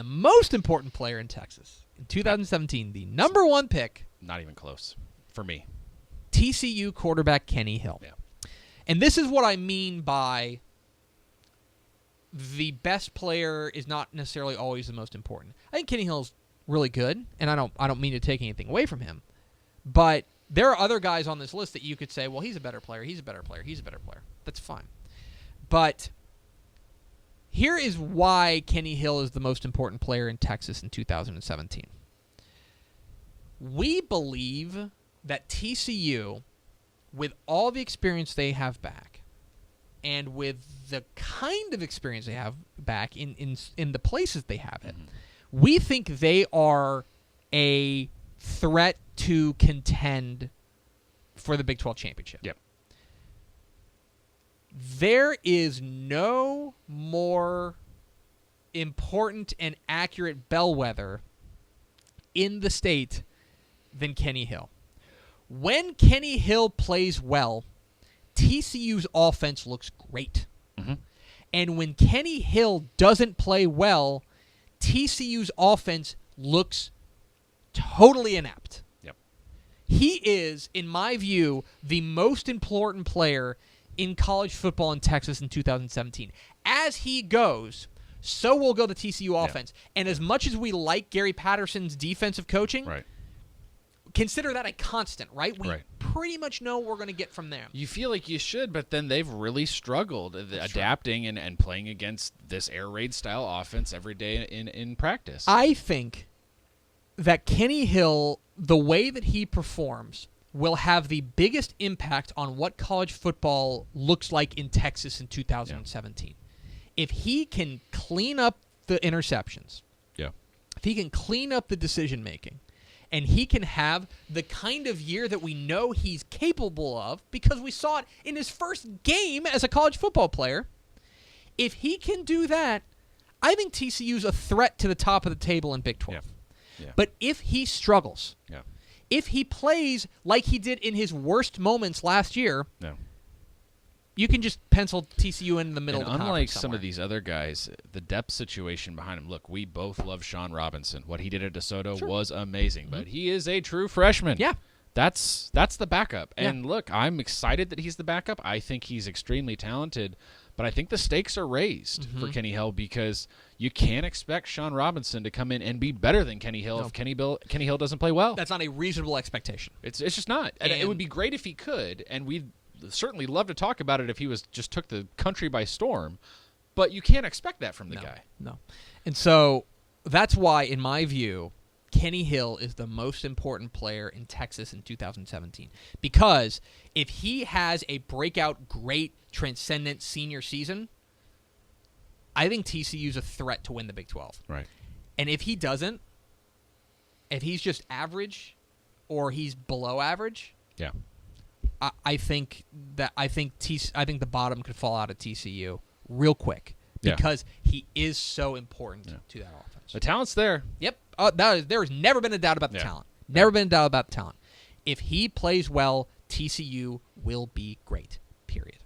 the most important player in Texas in 2017, the number 1 pick. Not even close for me. TCU quarterback Kenny Hill. Yeah. And this is what I mean by the best player is not necessarily always the most important. I think Kenny Hill's really good, and I don't mean to take anything away from him. But there are other guys on this list that you could say, well, he's a better player, he's a better player, he's a better player. That's fine. But here is why Kenny Hill is the most important player in Texas in 2017. We believe that TCU, with all the experience they have back, and with the kind of experience they have back in the places they have it, we think they are a threat to contend for the Big 12 championship. Yep. There is no more important and accurate bellwether in the state than Kenny Hill. When Kenny Hill plays well, TCU's offense looks great. Mm-hmm. And when Kenny Hill doesn't play well, TCU's offense looks totally inept. Yep. He is, in my view, the most important player in college football in Texas in 2017. As he goes, so will go the TCU offense. And as much as we like Gary Patterson's defensive coaching, Right. consider that a constant, right? We Right. pretty much know what we're going to get from there. You feel like you should, but then they've really struggled adapting and playing against this air raid style offense every day in practice. I think that Kenny Hill, the way that he performs, will have the biggest impact on what college football looks like in Texas in 2017. If he can clean up the interceptions, if he can clean up the decision-making, and he can have the kind of year that we know he's capable of because we saw it in his first game as a college football player, if he can do that, I think TCU's a threat to the top of the table in Big 12. Yeah. But if he struggles, if he plays like he did in his worst moments last year, you can just pencil TCU in the middle of the conference unlike somewhere. some of these other guys, the depth situation behind him, look, we both love Sean Robinson. What he did at DeSoto was amazing, but he is a true freshman. Yeah. That's the backup. And look, I'm excited that he's the backup. I think he's extremely talented, but I think the stakes are raised for Kenny Hill because you can't expect Sean Robinson to come in and be better than Kenny Hill if Kenny Hill doesn't play well. That's not a reasonable expectation. It's just not. And it would be great if he could, and we'd certainly love to talk about it if he just took the country by storm, but you can't expect that from the guy. No. And so that's why, in my view, Kenny Hill is the most important player in Texas in 2017. Because if he has a breakout, great, transcendent senior season, I think TCU's a threat to win the Big 12. Right. And if he doesn't, if he's just average or he's below average, I think the bottom could fall out of TCU real quick because he is so important to that offense. The talent's there. Yep. There has never been a doubt about the talent. Never been a doubt about the talent. If he plays well, TCU will be great. Period.